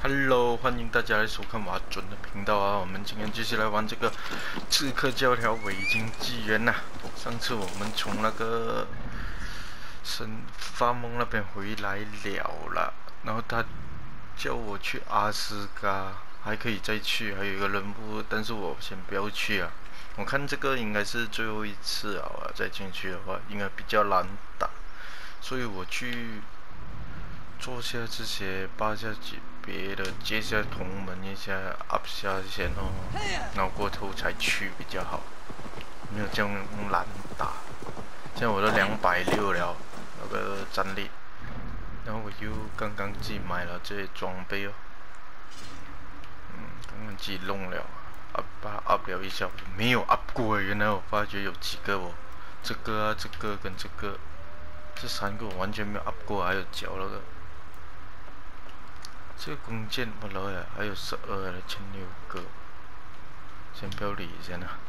Hello，欢迎大家来收看瓦准的频道啊！我们今天继续来玩这个《刺客教条：维京纪元》呐。上次我们从那个发梦那边回来了，然后他叫我去阿斯加，还可以再去，还有一个任务，但是我先不要去啊。我看这个应该是最后一次啊，再进去的话应该比较难打，所以我去做下这些扒下级别的，接下同门一下 up 下先哦，然后过后才去比较好，没有这样难打。现在我都260了那个战力，然后我又刚刚自己买了这些装备哦，刚刚自己弄了 up 了一下，没有 up 过，原来我发觉有几个哦，这个啊，这个跟这个，这3个我完全没有 up 过，还有脚那个。这个弓箭不老呀，还有12的1006个，先不要理先啊。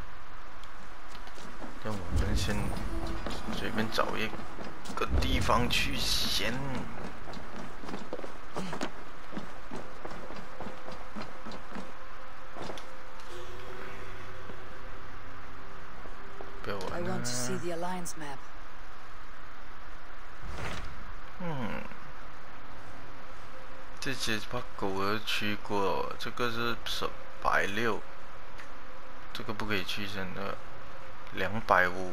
让我们先随便找一个地方去先。不要玩啊！这些把狗儿去过，这个是160，这个不可以去真的，250、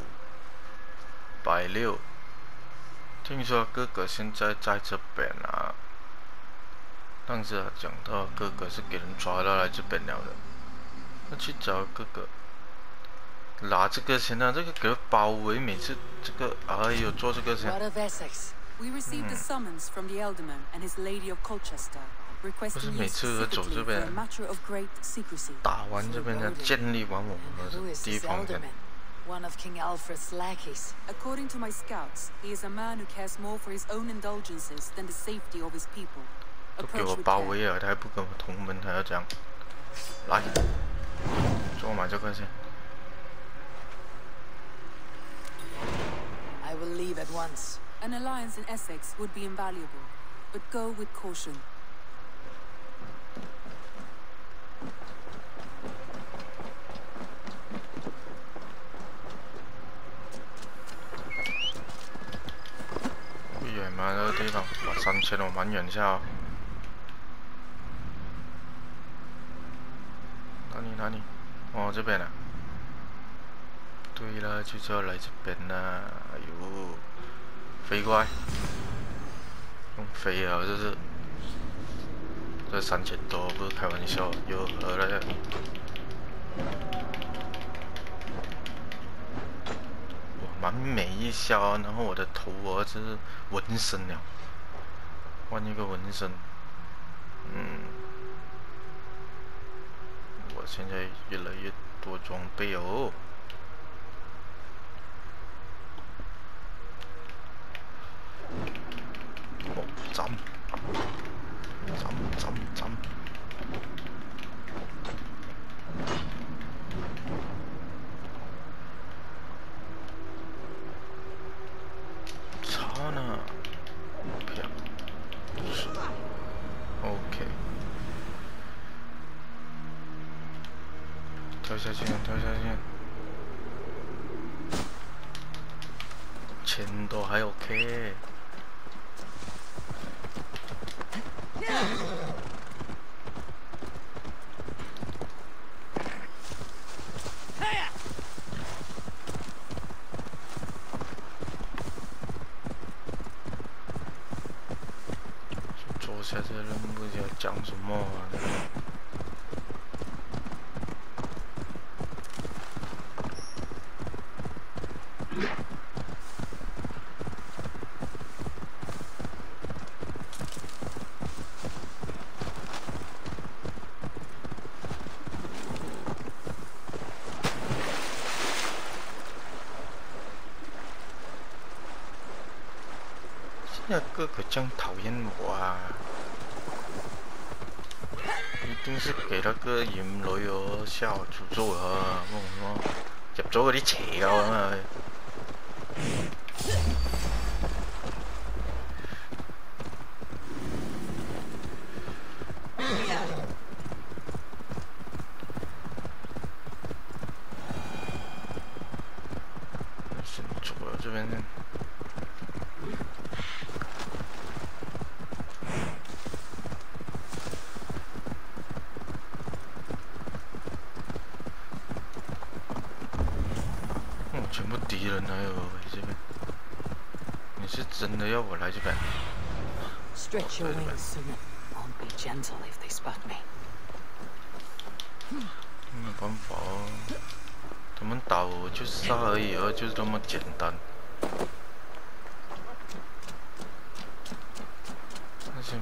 160。听说哥哥现在在这边啊，但是讲到哥哥是给人抓到来这边了的，那去找哥哥，拿这个先啊，这个给他包围，每次这个哎呦做这个先。We received a summons from the Elderman and his Lady of Colchester, requesting you specifically for a matter of great secrecy. 打完这边的，建立完我们的地方先。One of King Alfred's lackeys. According to my scouts, he is a man who cares more for his own indulgences than the safety of his people. 都给我包围了，他还不跟我同门，还要这样。来，做买这个先。I will leave at once. An alliance in Essex would be invaluable, but go with caution. 不远吗？这个地方，哇，3000我蛮远下哦。哪里？哦，这边啊。对了，就是要来这边啦。哎呦！飞过来，用飞啊！这3000多，不是开玩笑，有何来？我蛮美一下哦，然后我的头哦，这是纹身了，换一个纹身。我现在越来越多装备哦。斩！差呢？漂是 OK。跳下去1000多还 OK。做下这任务要讲什么啊？现在哥哥这样讨厌我啊！一定是給得個鹽女我下學做咗啊！我入咗嗰啲邪教咁啊！先左这边。全部敌人还有这边，你是真的要我来这边？Stretch your wings, Suman. I'll be gentle if they spot me. 没有办法哦，他们打我就杀而已，就这么简单。那行。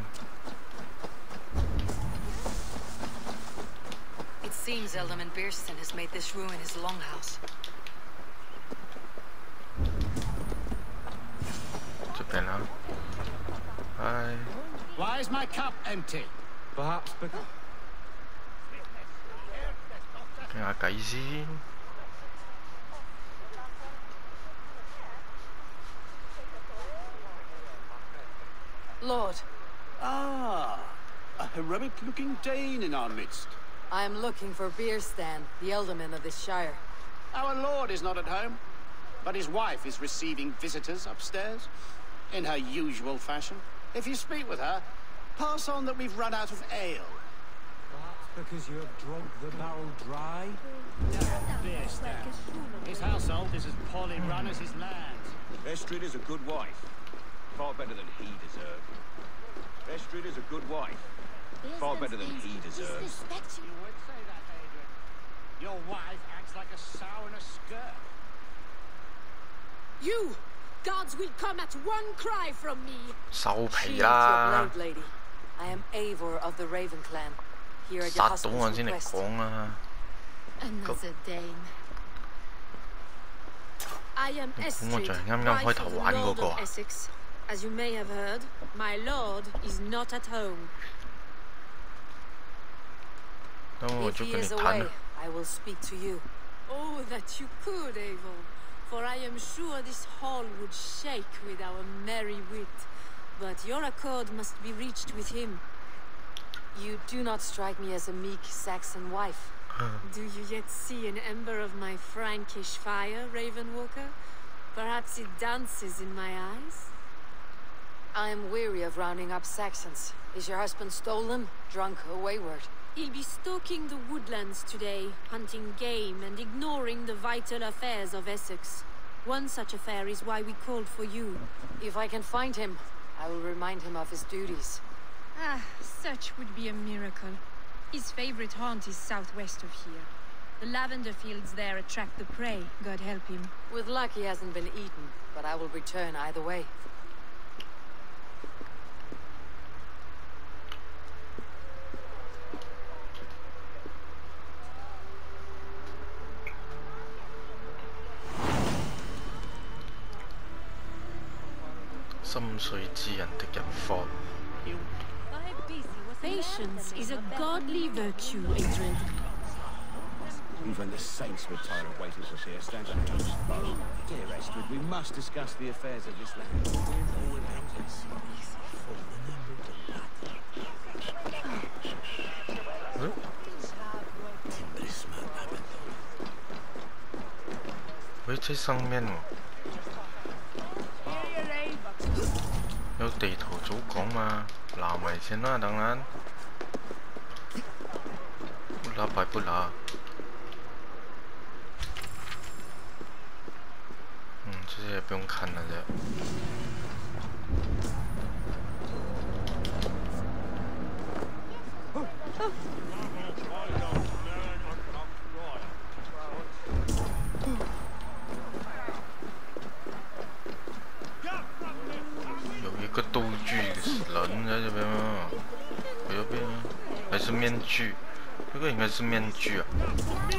It seems Alderman Bierston has made this ruin his longhouse. 这边啊，嗨。Why is my cup empty? Perhaps because. 俾下計先。Lord. Ah, a heroic-looking Dane in our midst. I am looking for Bierstan, the alderman of this shire. Our lord is not at home, but his wife is receiving visitors upstairs, in her usual fashion. If you speak with her, pass on that we've run out of ale. Perhaps because you have drunk the barrel dry? Bierstan. His household is as poorly run as his land. Estrid is a good wife. Far better than he deserved. Estrid is a good wife. Far better than he deserves. You would say that, Adrian. Your wife acts like a sow in a skirt. You! Gods will come at one cry from me! 收皮 Shield your 啦！ blade, lady. I am Eivor of the Raven clan. Here at your 殺到 husband's 我先嚟 request. 講啊！ Another Dane. I am 我 Estrid, 就係啱啱開 wife 頭 of the 玩嗰 Lord 個 of 啊！ Essex. As you may have heard, my lord is not at home. 那我 If 就 he 跟你 is 談 away, 了。 I will speak to you. Oh, that you could, Eivor. For I am sure this hall would shake with our merry wit. But your accord must be reached with him. You do not strike me as a meek Saxon wife. Do you yet see an ember of my Frankish fire, Ravenwalker? Perhaps it dances in my eyes? I am weary of rounding up Saxons. Is your husband stolen, drunk, or wayward? He'll be stalking the woodlands today, hunting game and ignoring the vital affairs of Essex. One such affair is why we called for you. If I can find him, I will remind him of his duties. Ah, such would be a miracle. His favorite haunt is southwest of here. The lavender fields there attract the prey, God help him. With luck, he hasn't been eaten, but I will return either way. Patience is a godly virtue, Adrian. Even the saints were tired of waiting for Bierstan. Dear Estrid, we must discuss the affairs of this land.喂，在上面喎，有地圖早講嘛，拿埋先啦，當然。不拿白不拿。这些也不用看了这。有一个道具人在这边吗？我右边还是面具？这个应该是面具啊，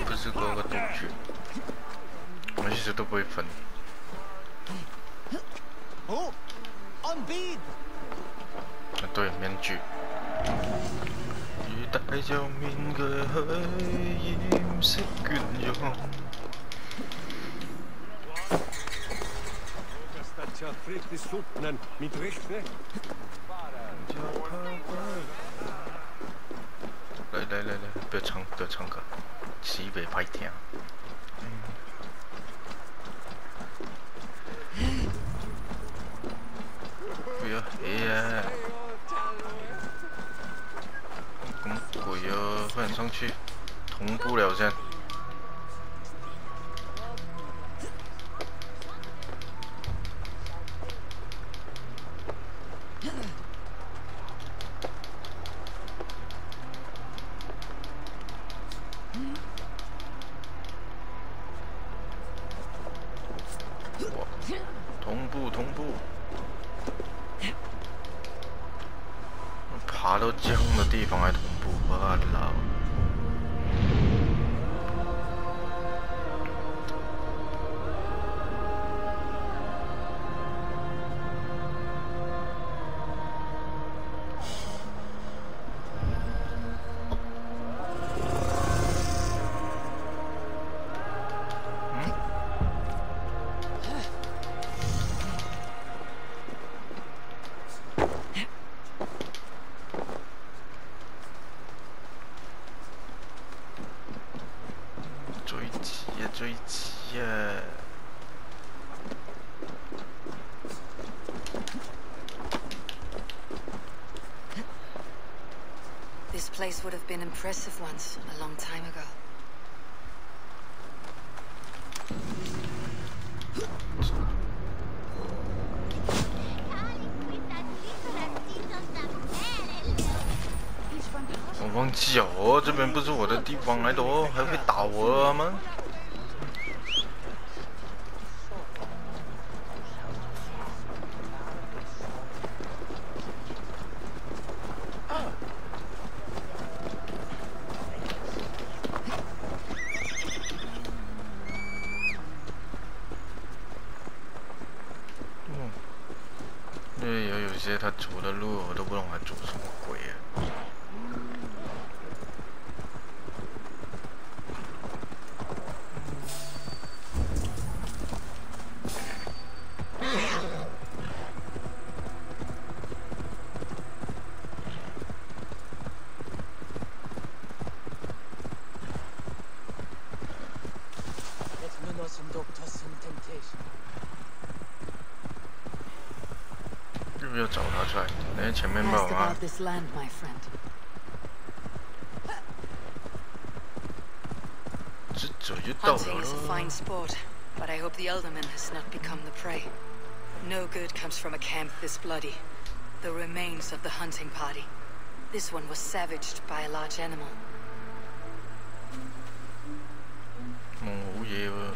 不是嗰个道具。我一直都不会分。Oh, on bead. 啊，对，面具。如戴着面具去掩飾倦容。不要唱歌，西北歹听。不要黑啊！咁攰啊，快点上去，同步了先。同步，爬到这样的地方还同步，我老。追击啊！ This place would have been impressive once, a long time ago.我忘记哦，这边不是我的地方来的哦，还会打我吗？ 有些他走的路我都不懂他走什么鬼啊！要不要找他出来？那前面吧，啊！ 这走就到了。 Hunting is a fine sport, but I hope the alderman has not become the prey. No good comes from a camp this bloody. The remains of the hunting party. This one was savaged by a large animal. 冇嘢喎。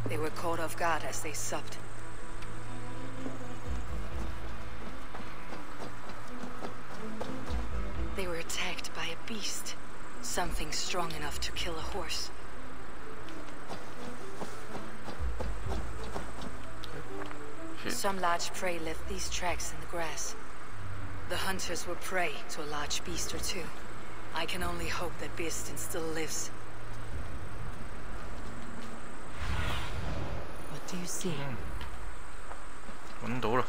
They were caught off guard as they supped. They were attacked by a beast. Something strong enough to kill a horse. Some large prey left these tracks in the grass. The hunters were prey to a large beast or two. I can only hope that Beastin still lives. What do you see? 揾到啦！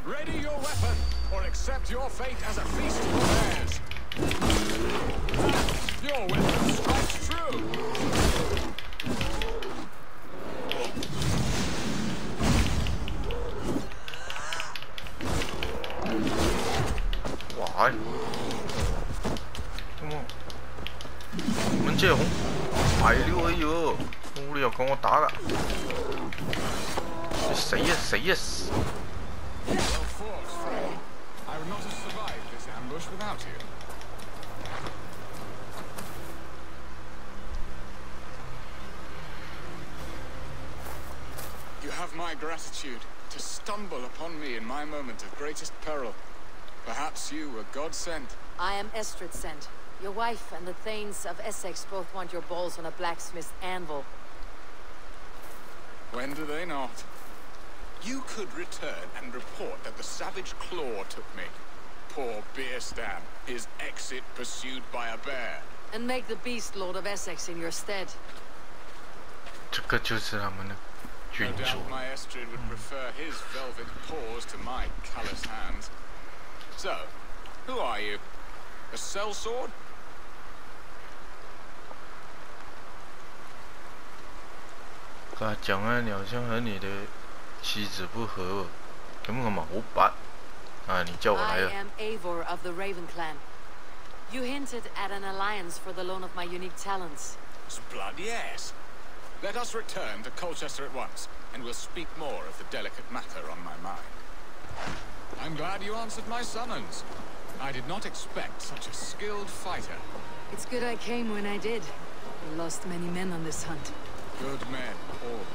Ready your weapon, or accept your fate as a feast for bears. Your weapon strikes true. Why? Come on. 你们这红白溜哎呦，冇理由講我打㗎。你死啊死啊死！ Well fought, friend. I would not have survived this ambush without you. You have my gratitude to stumble upon me in my moment of greatest peril. Perhaps you were God sent. I am Estrid sent. Your wife and the Thanes of Essex both want your balls on a blacksmith's anvil. When do they not? You could return and report that the savage claw took me. Poor Beerstan, his exit pursued by a bear. And make the beast Lord of Essex in your stead. 这个就是他们的 No 君主。 doubt my Estrid would prefer his velvet paws to my callous hands. So, who are you? A sellsword? 他讲啊，你好像和你的妻子不和哦，咁我咪好白啊！你叫我来 I 了。 am Eivor of the Raven Clan. You hinted at an alliance for the loan of my unique talents. Blood, yes. Let us return to Colchester at once, and we'll speak more of the delicate matter on my mind. I'm glad you answered my summons. I did not expect such a skilled fighter. It's good I came when I did. We lost many men on this hunt. Good men, all.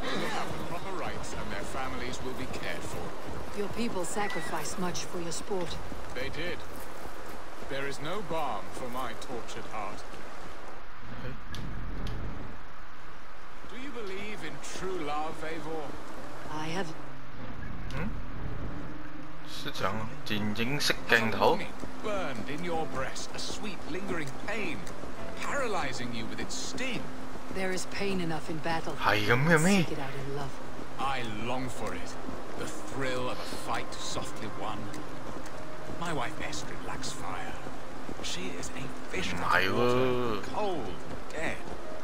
They will have the proper rights, and their families will be cared for. Your people sacrificed much for your sport. They did. There is no balm for my tortured heart. Do you believe in true love, Eivor? I have... 是讲電影式鏡頭。 Burned in your breast, a sweet lingering pain, paralyzing you with its sting. There is pain enough in battle. 係咁嘅咩？ Seek it out in love. I long for it. The thrill of a fight softly won. My wife Estrid lacks fire. She is a fish out of water, cold, dead.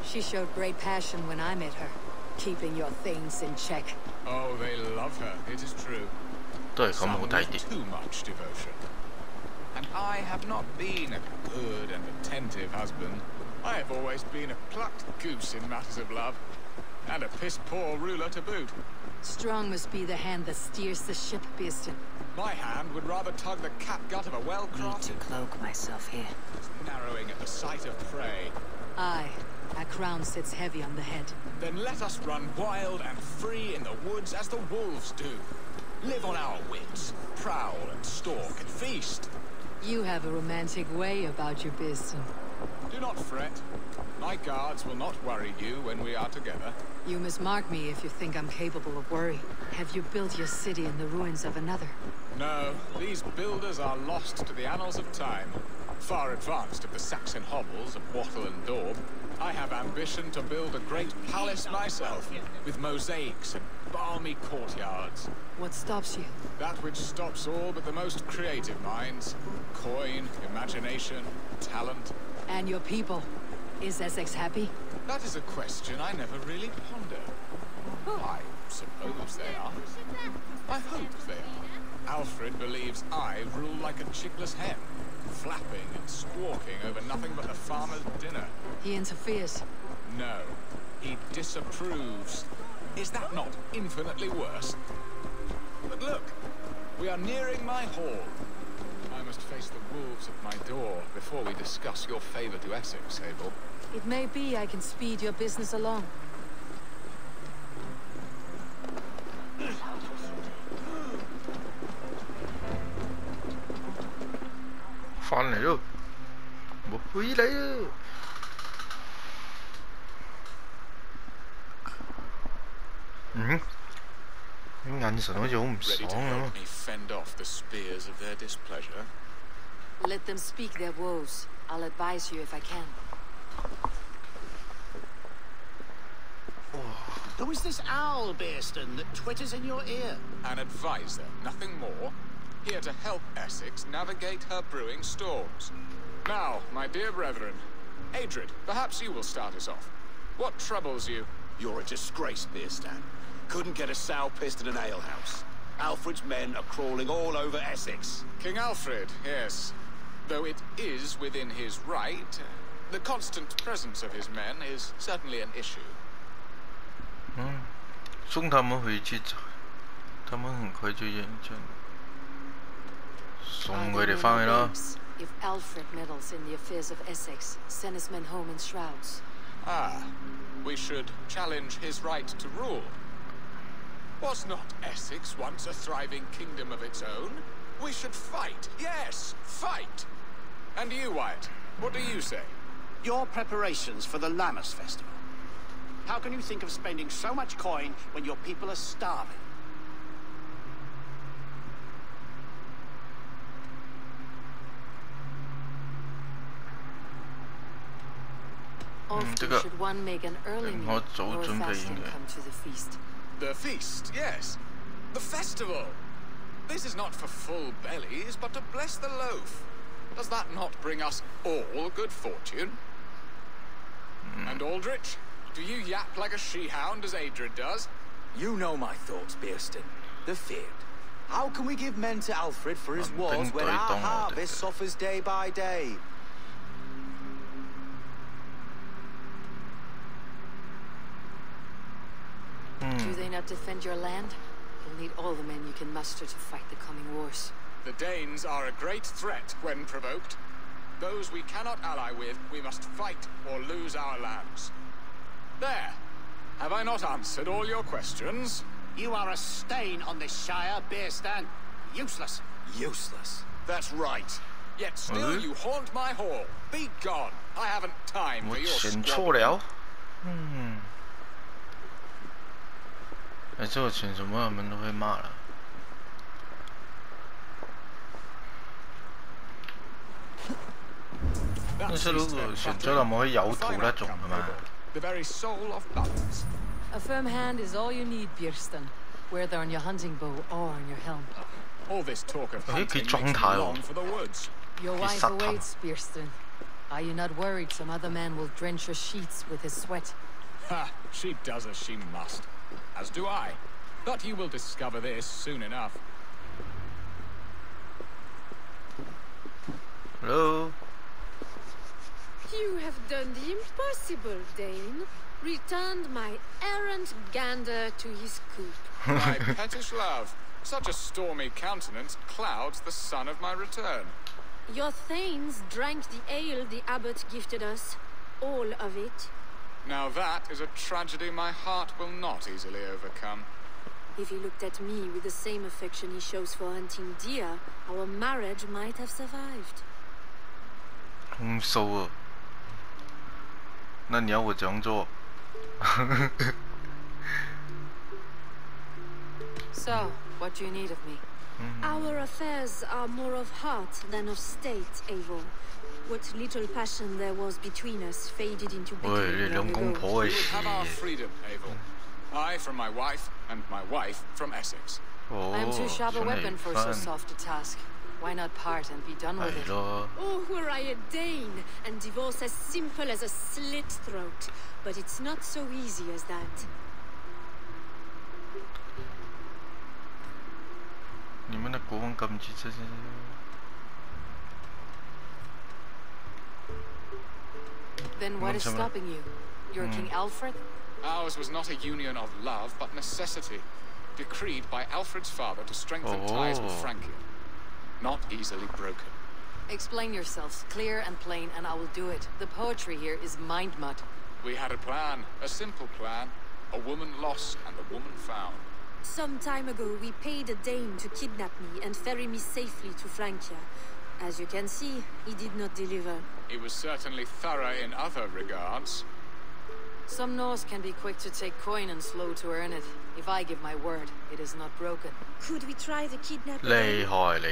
She showed great passion when I met her, keeping your things in check. Oh, they love her, it is true. 都係咁好 Some 睇 with 啲。 too much devotion. And I have not been a good and attentive husband. I have always been a plucked goose in matters of love, and a piss-poor ruler to boot. Strong must be the hand that steers the ship, Beeston. My hand would rather tug the catgut of a Need to well-crafted... cloak myself here. narrowing at the sight of prey. Aye, a crown sits heavy on the head. Then let us run wild and free in the woods as the wolves do. Live on our wits, prowl and stalk and feast. You have a romantic way about you, Beeston. Do not fret. My guards will not worry you when we are together. You must mark me if you think I'm capable of worry. Have you built your city in the ruins of another? No, these builders are lost to the annals of time. Far advanced of the Saxon hovels of Wattle and Daub, I have ambition to build a great palace myself, with mosaics and balmy courtyards. What stops you? That which stops all but the most creative minds. Coin, imagination, talent. And your people? Is Essex happy? That is a question I never really ponder. I suppose they are. I hope they are. Alfred believes I rule like a chickless hen, flapping and squawking over nothing but the farmer's dinner. He interferes. No, he disapproves. Is that not infinitely worse? But look, we are nearing my hall. I must face the wolves at my door before we discuss your favor to Essex, Abel. It may be I can speed your business along. 翻嚟咯，我回來了。眼神好似好唔 Ready 爽 to 咁 help 啊！ me fend off the spears of their displeasure? Let them speak their woes. I'll advise you if I can. Who is this owl, Beerston, that twitters in your ear? An advisor, nothing more. Here to help Essex navigate her brewing storms. Now, my dear brethren, Adrid, perhaps you will start us off. What troubles you? You're a disgrace, Beerstan. Couldn't get a sow pissed in an alehouse. Alfred's men are crawling all over Essex. King Alfred, yes. Though it is within his right, the constant presence of his men is certainly an issue. 送他们回去找，他们很快就厌倦了。送 Are 佢 there 哋 no 翻去啦。 babes? If Alfred meddles in the affairs of Essex, send his men home in shrouds. Ah, we should challenge his right to rule. Was not Essex once a thriving kingdom of its own? We should fight, yes, fight! And you, Wyatt, what do you say? Your preparations for the Lammas festival. How can you think of spending so much coin when your people are starving? Often should one make an early meal or fasting come to the feast. The feast, yes. The festival. This is not for full bellies, but to bless the loaf. Does that not bring us all good fortune? And Aldrich, do you yap like a she-hound as Adred does? You know my thoughts, Bearston. The feared. How can we give men to Alfred for his wars when our harvest suffers day by day? Do they not defend your land? You'll need all the men you can muster to fight the coming wars. The Danes are a great threat when provoked. Those we cannot ally with, we must fight or lose our lands. There. Have I not answered all your questions? You are a stain on this Shire, Bearstan. Useless. Useless. That's right. Yet still you haunt my hall. Be gone. I haven't time for your squabble. 哎，这我选什么他们都会骂了。但是如果选择他们会摇头那种的嘛。The very soul of balance. A firm hand is all you need, Bearston, whether on your hunting bow or on your helm. All this talk of hunting makes me long for the woods. Your wife awaits, Bearston. Are you not worried some other man will drench your sheets with his sweat? Ha! She does as she must. As do I. But you will discover this soon enough. Hello. You have done the impossible, Dane. Returned my errant gander to his coop. My pettish love. Such a stormy countenance clouds the sun of my return. Your thanes drank the ale the abbot gifted us. All of it. Now that is a tragedy my heart will not easily overcome. If he looked at me with the same affection he shows for hunting deer, our marriage might have survived. 空收了。那你要我怎样做？ So, what do you need of me? Our affairs are more of heart than of state, Eivor. What little passion there was between us faded into bickering long ago. We would have our freedom, Eivor. I from my wife, and my wife from Essex. I'm too sharp a weapon for so soft a task. Why not part and be done with it? Oh, were I a Dane, and divorce as simple as a slit throat. But it's not so easy as that. 你们的国王禁止这些。 Then what is stopping you? You're King Alfred? Ours was not a union of love, but necessity, decreed by Alfred's father to strengthen ties with Francia. Not easily broken. Explain yourselves, clear and plain, and I will do it. The poetry here is mind mud. We had a plan, a simple plan. A woman lost and a woman found. Some time ago, we paid a Dane to kidnap me and ferry me safely to Francia. As you can see, he did not deliver. He was certainly thorough in other regards. Some Norse can be quick to take coin and slow to earn it. If I give my word, it is not broken. Could we try the kidnapping?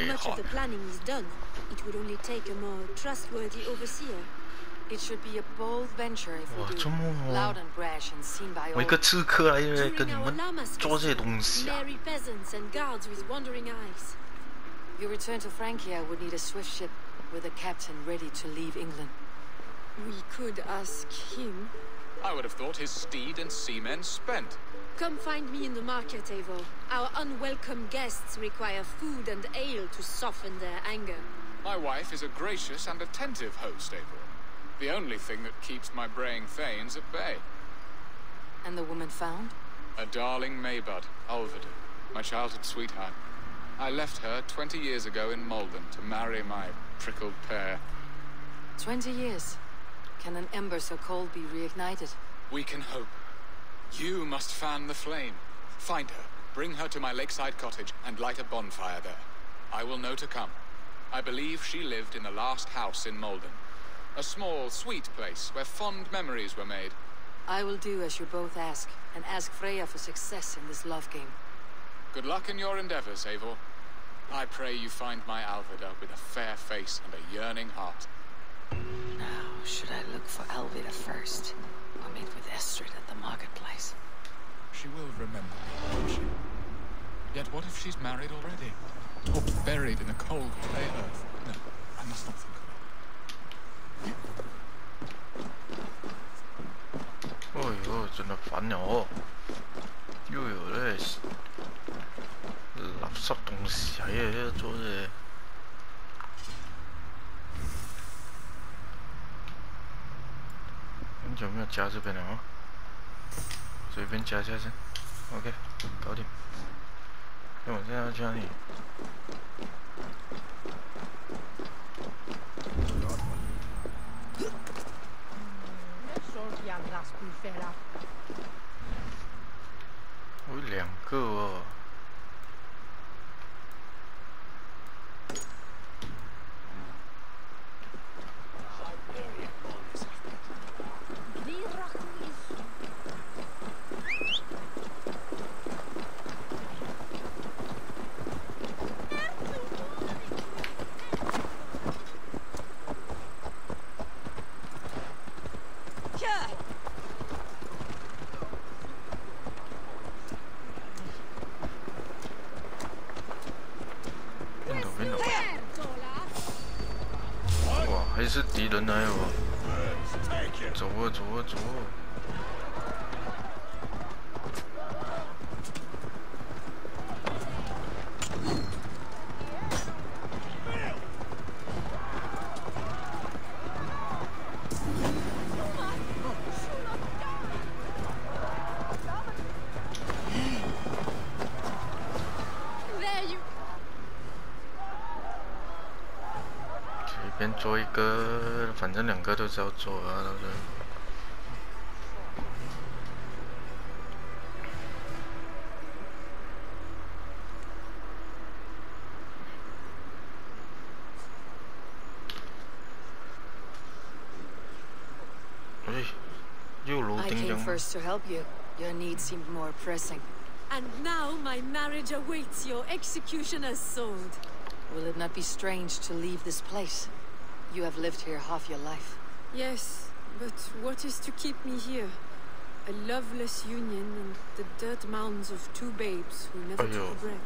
Much of the planning is done. It would only take a more trustworthy overseer. It should be a bold venture if we do. Loud and brash and seen by all. 我一个刺客来跟你们做这些东西啊！ merry peasants and guards with wandering eyes. Your return to Francia would need a swift ship with a captain ready to leave England. We could ask him. I would have thought his steed and seamen spent. Come find me in the market, Eivor. Our unwelcome guests require food and ale to soften their anger. My wife is a gracious and attentive host, Eivor. The only thing that keeps my braying thanes at bay. And the woman found? A darling Maybud, Ulverin, my childhood sweetheart. I left her 20 years ago in Malden to marry my prickled pear. 20 years? Can an ember so cold be reignited? We can hope. You must fan the flame. Find her, bring her to my lakeside cottage, and light a bonfire there. I will know to come. I believe she lived in the last house in Malden. A small, sweet place where fond memories were made. I will do as you both ask, and ask Freya for success in this love game. Good luck in your endeavors, Eivor. I pray you find my Alvida with a fair face and a yearning heart. Now, should I look for Alvida first, or meet with Estrid at the marketplace? She will remember me, won't she? Yet what if she's married already? Or buried in a cold grey earth? No, I must not think of it. 哎呦，真的烦哦！又有那垃圾东西喺呢個桌子。很久没有加这边了哦，随便加加先。OK， 搞定。那我现在要加你。我有2个哦。还是敌人来哦！走啊走啊走啊！先做一个，反正2个都是要做啊，到时候。哎，又楼顶 I came first to help you. Your needs seemed more pressing. And now my marriage awaits your executioner's sword. Will it not be strange to leave this place? You have lived here half your life. Yes, but what is to keep me here? A loveless union and the dirt mounds of 2 babes who never took a breath.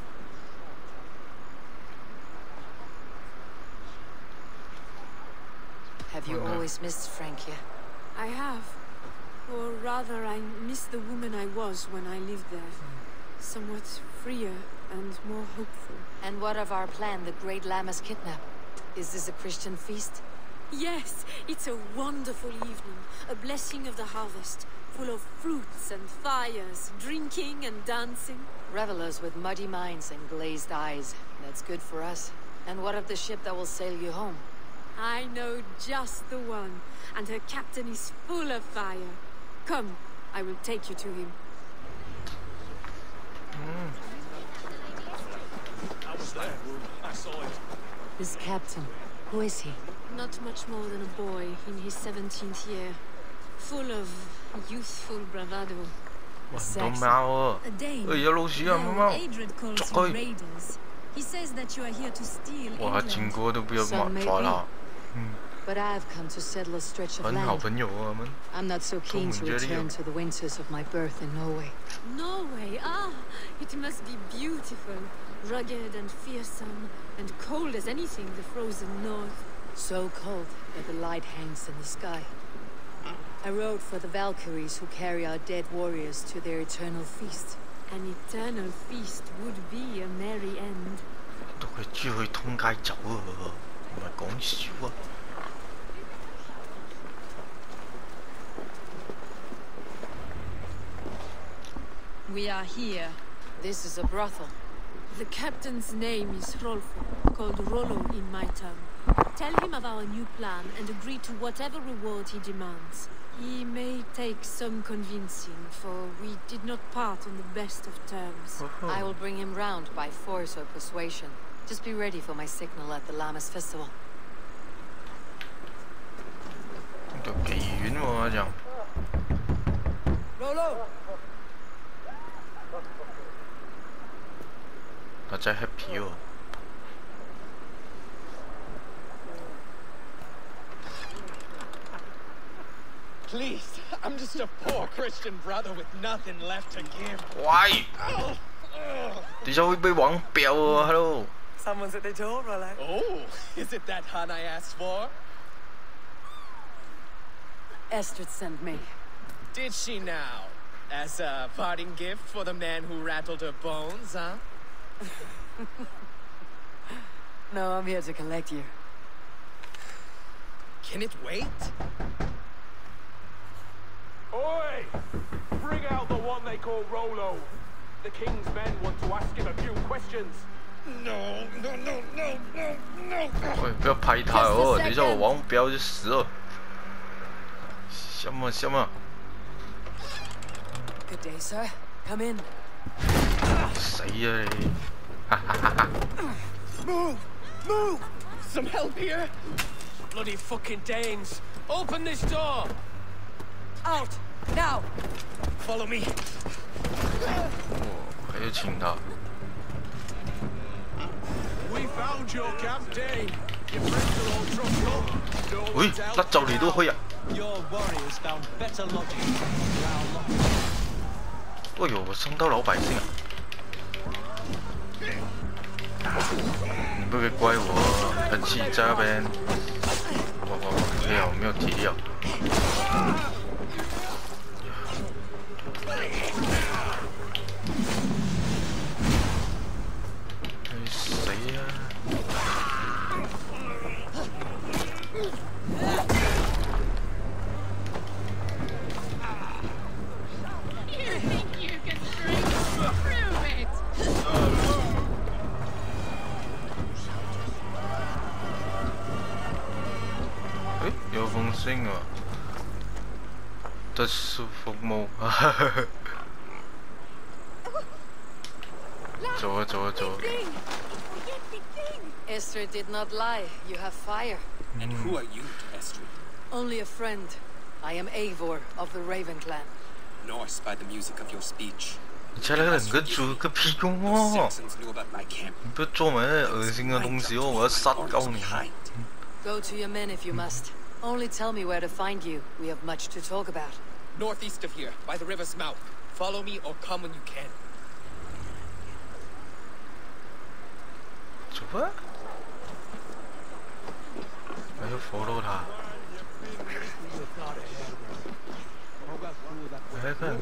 Have you always missed Frankia? I have. Or rather, I miss the woman I was when I lived there. Somewhat freer and more hopeful. And what of our plan, the Great Lammas kidnap? Is this a Christian feast? Yes, it's a wonderful evening. A blessing of the harvest, full of fruits and fires, drinking and dancing. Revelers with muddy minds and glazed eyes. That's good for us. And what of the ship that will sail you home? I know just the one, and her captain is full of fire. Come, I will take you to him. I was there. I saw it. This captain, who is he? Not much more than a boy in his 17th year, full of youthful bravado. A Dane. Adred calls you raiders. He says that you are here to steal England. Some may be. But I've come to settle a stretch of land. I'm not so keen to return to the winters of my birth in Norway. Norway? Ah, it must be beautiful. Rugged and fearsome, and cold as anything the frozen north. So cold that the light hangs in the sky. I rode for the Valkyries who carry our dead warriors to their eternal feast. An eternal feast would be a merry end. We are here. This is a brothel. The captain's name is Rolfo, called Rollo in my tongue. Tell him of our new plan and agree to whatever reward he demands. He may take some convincing, for we did not part on the best of terms. I will bring him round by force or persuasion. Just be ready for my signal at the Lammas festival. 大家 happy 哦。 Please, I'm just a poor Christian brother with nothing left to give. Why? 點解會俾黃標啊 ？Hello。 Someone's at the door, Rollo. Oh, is it that hun I asked for? Estrid sent me. Did she now? As a parting gift for the man who rattled her bones, huh? No, I'm here to collect you. Can it wait? Oi! Bring out the one they call Rollo. The king's men want to ask him a few questions. No. 喂，不要拍他哦！等一下我王标就死了。什么？ Good day, sir. Come in. 死啊你！哈哈哈哈！ Move! Some help here? Bloody fucking Danes! Open this door! Out now! Follow me. 还要请他。 We found your camp, Dane. Your friends are all trumped up. 喂，甩就嚟都可以啊！ Your warriors found better lodging. 哎呦，我伤到老百姓啊！你不可以怪我，喷气这边。我没有体力啊！谁呀？ 有風聲啊！特殊服務，走啊！ Estrid did not lie. You have fire. And who are you, Estrid? Only a friend. I am Eivor of the Raven Clan. Norse by the music of your speech. 你才来2个猪个屁用哦！你不要做埋那惡心嘅東西哦！我要殺鳩你！ Go to your men if you must. Only tell me where to find you. We have much to talk about. Northeast of here, by the river's mouth. Follow me or come when you can. 做乜？我要 follow 他。看，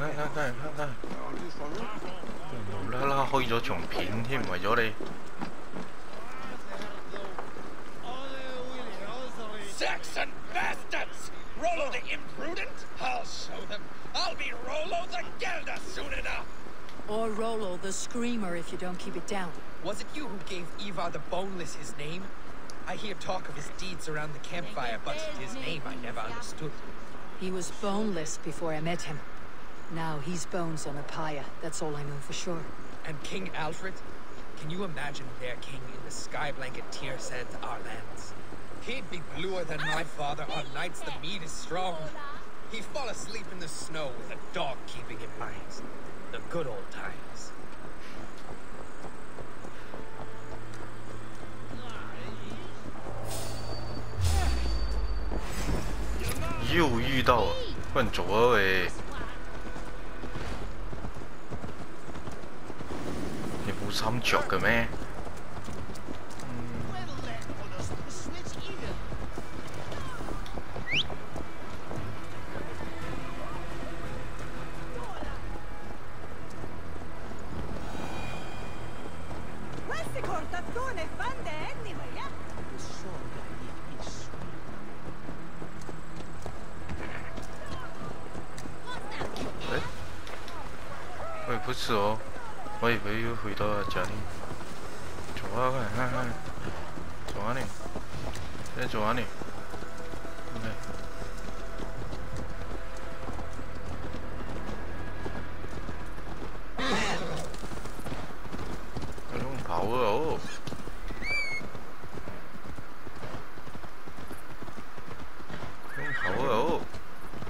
無啦啦開咗場片添，為咗你。 Saxon bastards! Rollo the imprudent? I'll show them. I'll be Rollo the Gelder soon enough. Or Rollo the Screamer if you don't keep it down. Was it you who gave Ivar the Boneless his name? I hear talk of his deeds around the campfire, but his name I never understood. He was boneless before I met him. Now he's bones on a pyre. That's all I know for sure. And King Alfred? Can you imagine their king in the sky blanket tear sands our lands? He'd be bluer than my father on nights the meat is strong. He'd fall asleep in the snow with a dog keeping him nice. The good old times. 又遇到啊！混咗喂！你冇衫着嘅咩？ 喂，不是哦，我以为又回到家里。走啊，看，走啊你，在走啊你。OK。我用跑啊哦。用跑啊哦，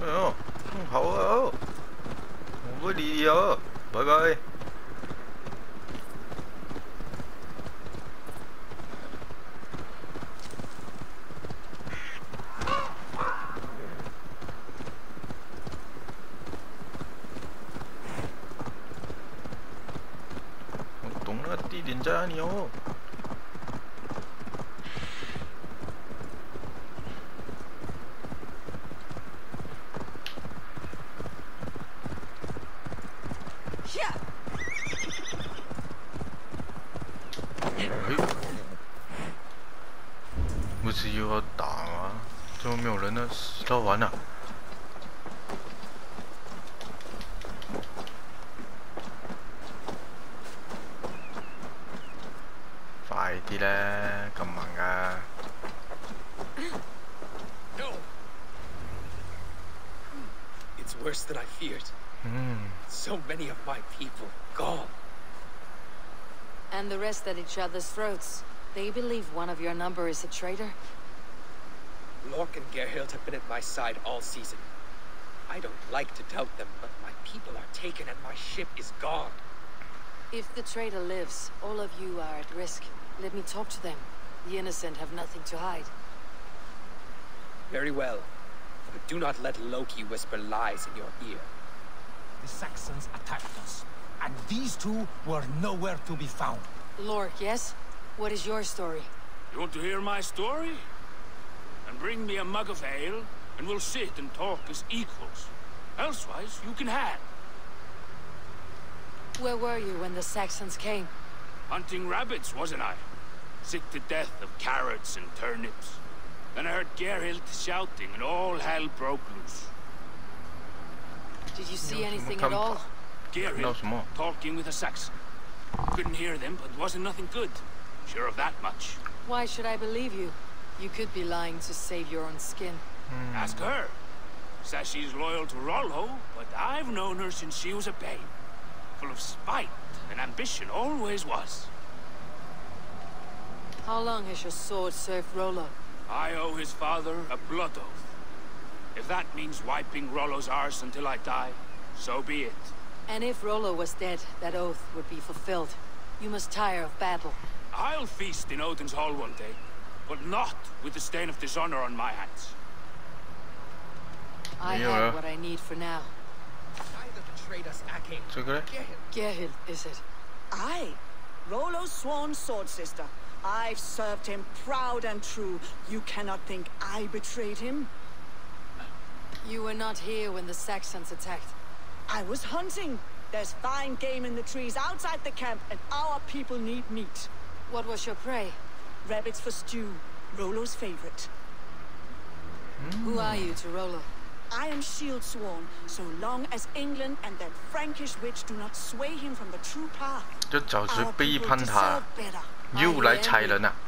哎呦，用跑啊哦。怪。我懂了，地点在哪里哦？ 不是又要打吗？怎么没有人呢？死到完了！快啲啦，咁忙噶！ No. It's worse than I feared. So many of my people gone. And the rest at each other's throats. They believe one of your number is a traitor? Lork and Gerhild have been at my side all season. I don't like to doubt them, but my people are taken and my ship is gone. If the traitor lives, all of you are at risk. Let me talk to them. The innocent have nothing to hide. Very well. But do not let Loki whisper lies in your ear. The Saxons attacked us, and these two were nowhere to be found. Lork, yes? What is your story? You want to hear my story? And bring me a mug of ale, and we'll sit and talk as equals. Elsewise, you can have. Where were you when the Saxons came? Hunting rabbits, wasn't I? Sick to death of carrots and turnips. Then I heard Gerhild shouting, and all hell broke loose. Did you see anything at all? Gerhild talking with a Saxon. Couldn't hear them, but wasn't nothing good. Sure of that much. Why should I believe you? You could be lying to save your own skin. Ask her. Says she's loyal to Rollo, but I've known her since she was a babe. Full of spite and ambition, always was. How long has your sword served Rollo? I owe his father a blood oath. If that means wiping Rollo's arse until I die, so be it. And if Rollo was dead, that oath would be fulfilled. You must tire of battle. I'll feast in Odin's hall one day, but not with the stain of dishonor on my hands. I have what I need for now. Neither betrayed us, Ake. Gerhild, is it? Aye. Rollo's sworn sword sister. I've served him proud and true. You cannot think I betrayed him? You were not here when the Saxons attacked. I was hunting. There's fine game in the trees outside the camp, and our people need meat. What was your prey? Rabbits for stew. Rollo's favorite. Who are you to Rollo? I am shield sworn, so long as England and that Frankish witch do not sway him from the true path. Our people deserve better.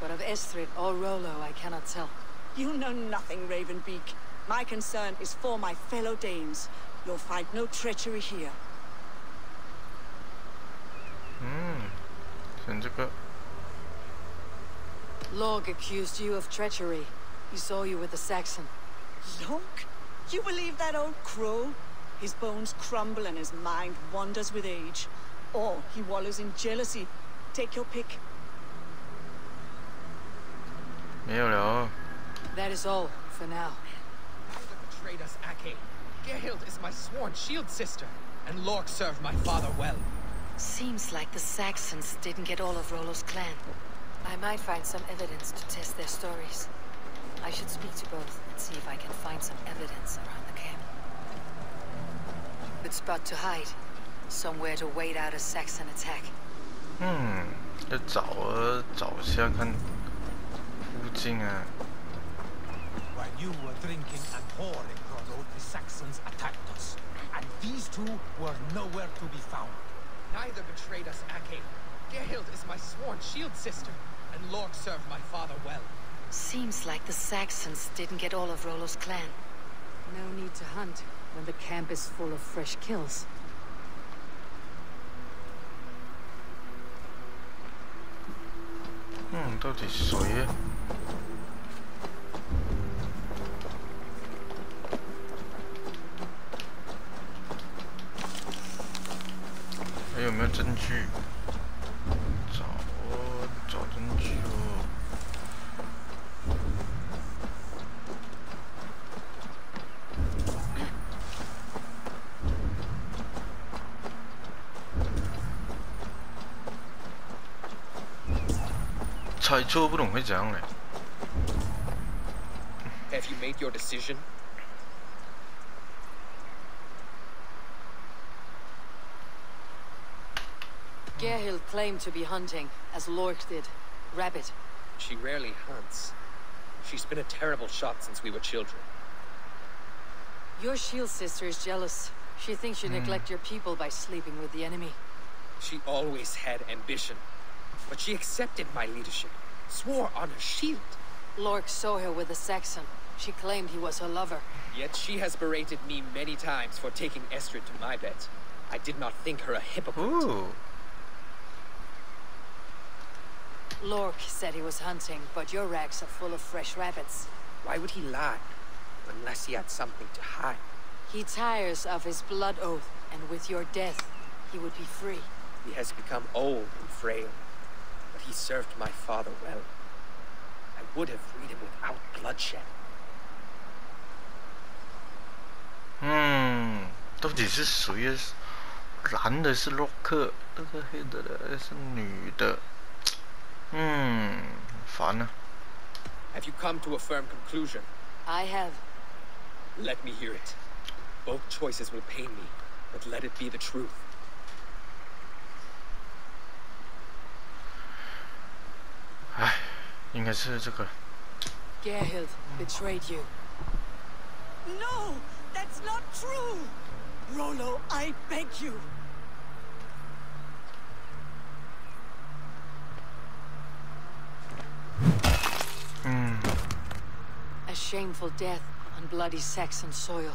But of Estrid or Rollo, I cannot tell. You know nothing, Ravenbeak. My concern is for my fellow Danes. You'll find no treachery here. Lork accused you of treachery. He saw you with the Saxon. Lork? You believe that old crow? His bones crumble and his mind wanders with age. Or he wallows in jealousy. Take your pick. That is all, for now. Neither betrayed us, Ake. Gerhild is my sworn shield sister, and Lork served my father well. Seems like the Saxons didn't get all of Rollo's clan. I might find some evidence to test their stories. I should speak to both and see if I can find some evidence around the camp. Good spot to hide. Somewhere to wait out a Saxon attack. 要找下看附近啊。 While you were drinking and whoring, Rollo, the Saxons attacked us, and these two were nowhere to be found. Neither betrayed us, Ake. Gerhild is my sworn shield sister, and Lork served my father well. Seems like the Saxons didn't get all of Rollo's clan. No need to hunt when the camp is full of fresh kills. 到底谁呀？哎呦！有证据？找哦，找证据哦。猜错不懂会怎样嘞 Have you made your decision? Gerhild claimed to be hunting, as Lork did. Rabbit. She rarely hunts. She's been a terrible shot since we were children. Your shield sister is jealous. She thinks you neglect your people by sleeping with the enemy. She always had ambition. But she accepted my leadership, swore on her shield. Lork saw her with a Saxon. She claimed he was her lover. Yet she has berated me many times for taking Estrid to my bed. I did not think her a hypocrite. Ooh. Lork said he was hunting, but your racks are full of fresh rabbits. Why would he lie? Unless he had something to hide. He tires of his blood oath, and with your death, he would be free. He has become old and frail, but he served my father well. I would have freed him without bloodshed. 到底是谁啊？男的是洛克，那个黑的是女的。烦啊。Have you come to a firm conclusion? I have. Let me hear it. Both choices will pain me, but let it be the truth. 唉，应该是这个。Gerhild betrayed you. No, that's not true. Rollo, I beg you. A shameful death on bloody Saxon soil.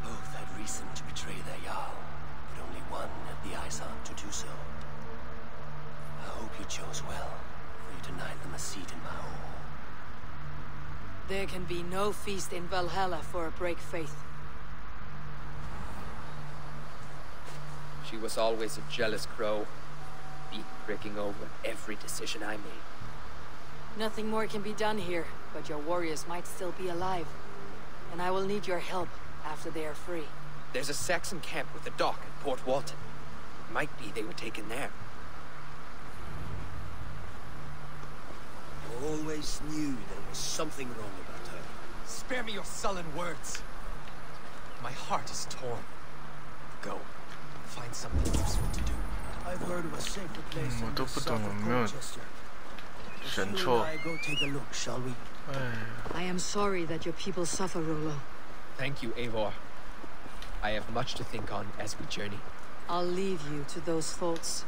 Both had reason to betray their Jarl, but only one had the eyes out to do so. I hope you chose well, for you denied them a seat in my hall. There can be no feast in Valhalla for a break faith. She was always a jealous crow, pricking over every decision I made. Nothing more can be done here, but your warriors might still be alive. And I will need your help after they are free. There's a Saxon camp with a dock at Port Walton. It might be they were taken there. I always knew there was something wrong about her. Spare me your sullen words. My heart is torn. Go. Find something useful to do. I've heard of a safer place in the south of Colchester. Central. Go take a look, shall we? I am sorry that your people suffer, Rollo. Thank you, Eivor. I have much to think on as we journey. I'll leave you to those thoughts.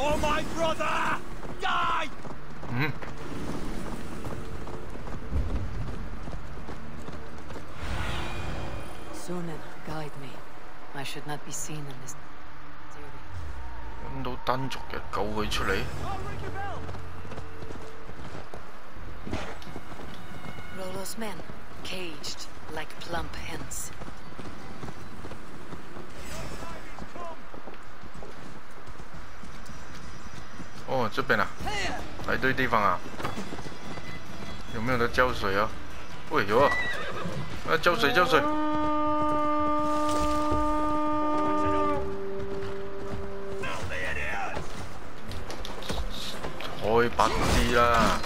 Oh, my brother! Die! Sunan, guide me. I should not be seen in this theory. 揾到單族嘅，救佢出嚟。Rollo's men, caged like plump hens. 哦，这边啊，来对地方啊，有没有得浇水啊？喂，有啊，浇水浇水。開白啲啦！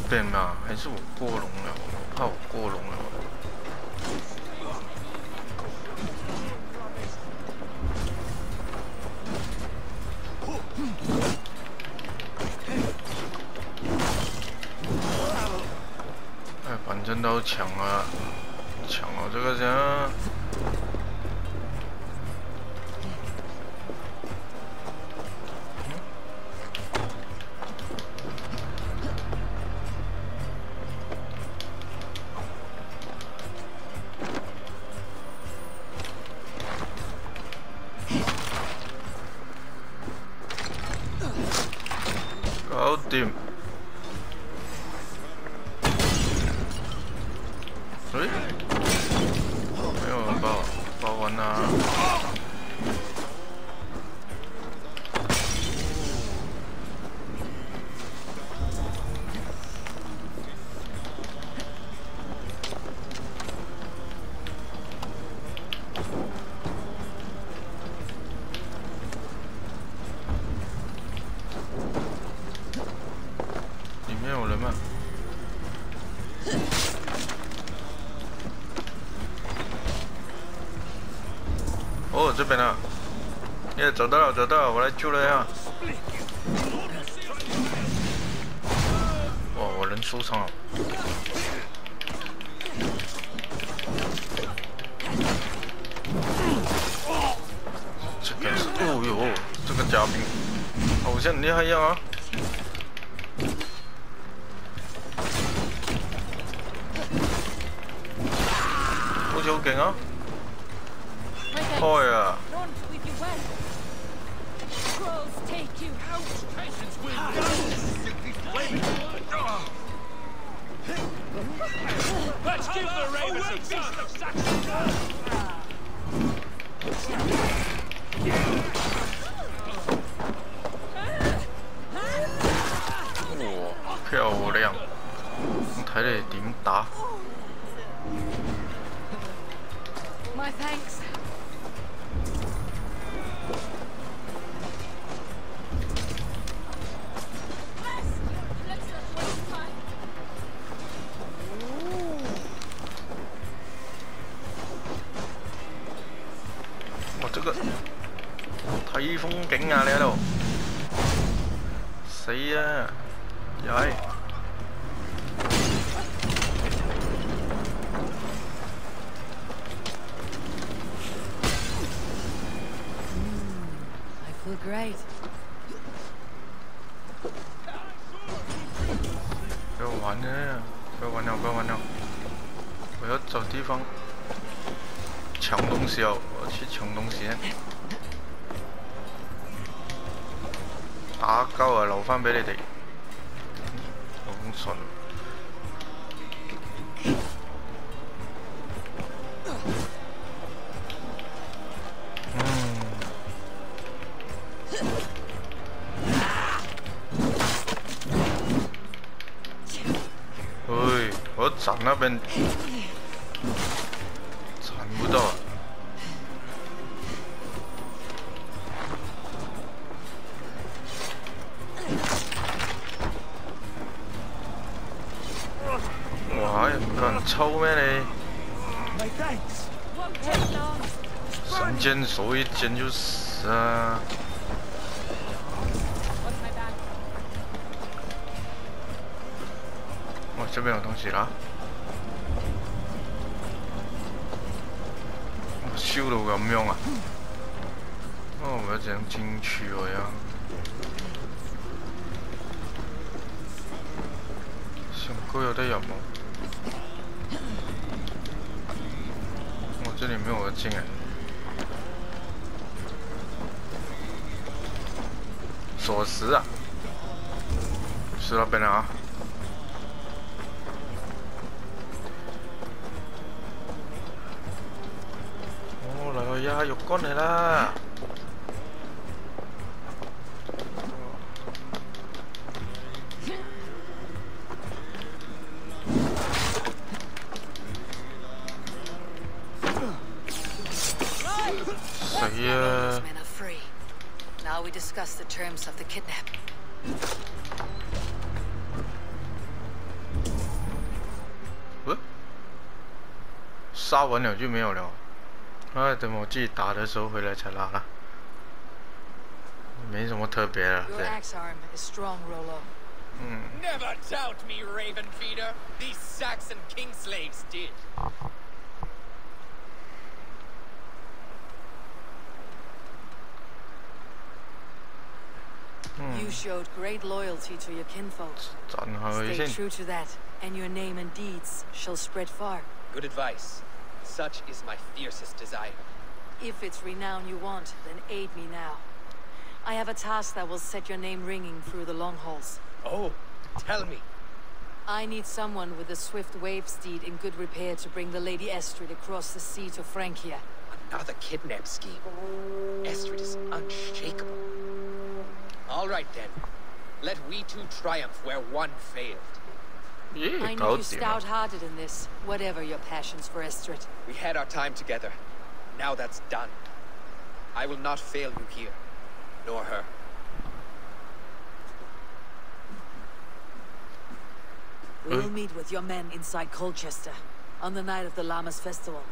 边嘛？还是我过龙了？我怕我过龙了。哎，反正都抢了，抢了这个人。搞定！哎，没有人把我完啦！里面有人吗？哦，这边呢？耶，找到了，找到了，我来救了呀！哇，我人受伤了。这个是，哦呦，这个嘉宾好像很厉害一样啊！好似好勁啊！開啊！Let's give the Ravens a feast of Saxon. 哇，漂亮！睇你點打？ My thanks. 哇，這個睇風景啊！你喺度死啊！曳！ Feel great. 不要玩了，不要玩了，不要玩了！我要找地方搶東西哦，我去搶東西。打交啊，留返俾你哋。好順。我站那边站不到。哇，唔夠人抽咩你？神箭手一箭就死啊！ 哇，这边有东西啦！我燒到咁樣啊！哦，我有隻進去喎呀！上高有得入嗎？哇，这里没有我的镜哎！锁匙啊！是那边的啊！ 來呀，肉乾嚟啦！死啊！ Now we discuss the terms of the kidnap. 杀完了就没有了。哎，等我自己打的时候回来才拉了。没什么特别的。Your axe arm is strong, Rollo. Never doubt me, Raven Feeder. These Saxon king slaves did. You showed great loyalty to your kinfolk. Stay true to that, and your name and deeds shall spread far. Good advice. Such is my fiercest desire. If it's renown you want, then aid me now. I have a task that will set your name ringing through the long halls. Oh, tell me. I need someone with a swift wave steed in good repair to bring the Lady Estrid across the sea to Francia. Another kidnap scheme. Estrid is unshakable. All right then. Let we two triumph where one failed. I need you stout-hearted in this, whatever your passions for Estrid. We had our time together. Now that's done. I will not fail you here, nor her. We'll meet with your men inside Colchester on the night of the Llamas Festival.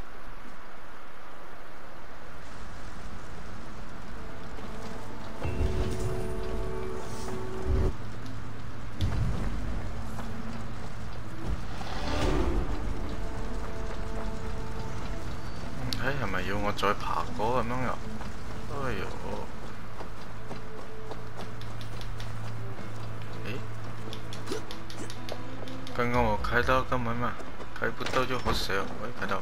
Hey, 係咪要我再爬過咁樣啊？哎呦！誒，剛剛我開到幹嘛嘛？開不到就好死了，我也開到。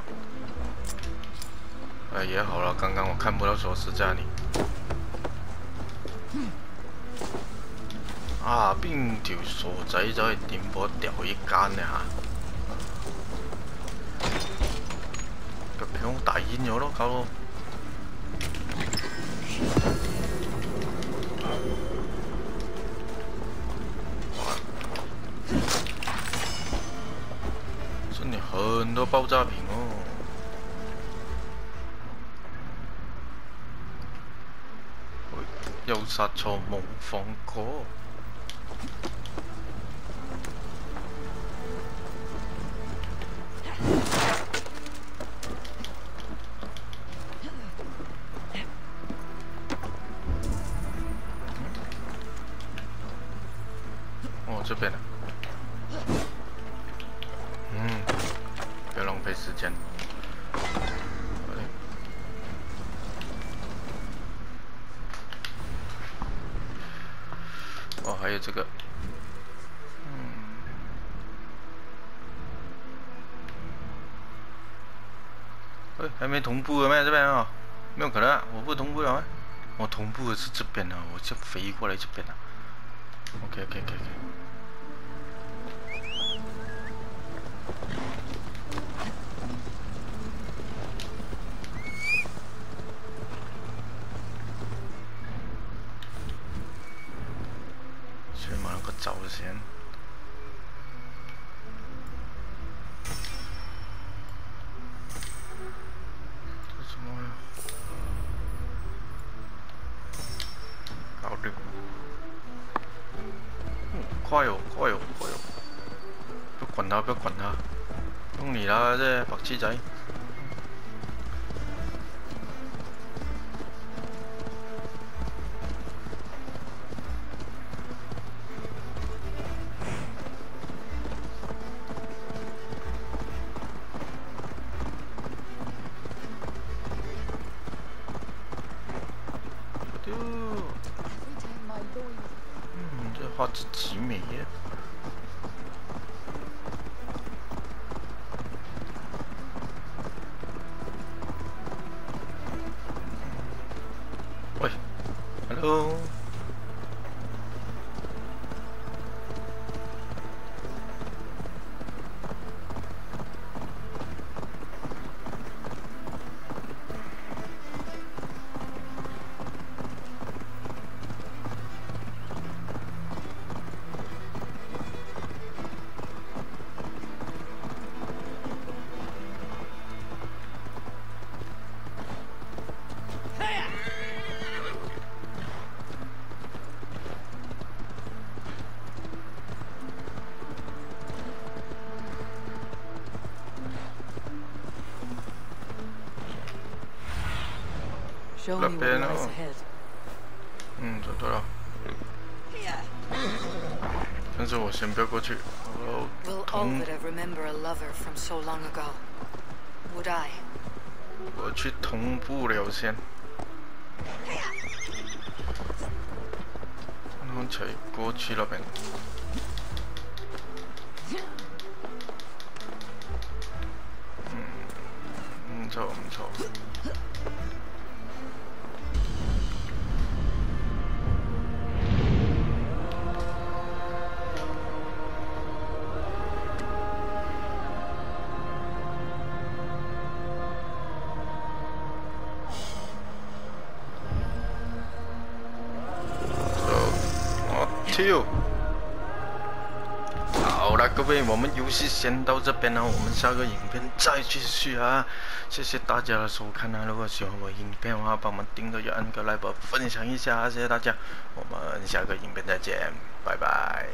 哎，也好了，剛剛我看不到鎖匙在哪裡。啊，邊條傻仔走去點火掉一間呢嚇？個票大煙咗咯，搞到。这里很多爆炸品哦。又殺錯冇放過。哦，这边呢。不要浪费时间。哦，还有这个，哎，还没同步咩？这边啊，没有可能啊，我不同步了吗？我同步的是这边啊，我就飞过来这边了。OK。先马上个走先。这什么呀？搞定！快哦！不要管他，用你啦，这白痴仔。这画质极美耶！喂 ，Hello。Show me what lies ahead. 找到了。但是我先不要过去，我要 Will Olvid remember a lover from so long ago? Would I? 我去同步了先，然后才过去那边。唔錯唔錯。好了，各位，我们游戏先到这边了，我们下个影片再继续啊！谢谢大家的收看啊！如果喜欢我影片的话，帮忙订阅、按个like、分享一下，谢谢大家！我们下个影片再见，拜拜。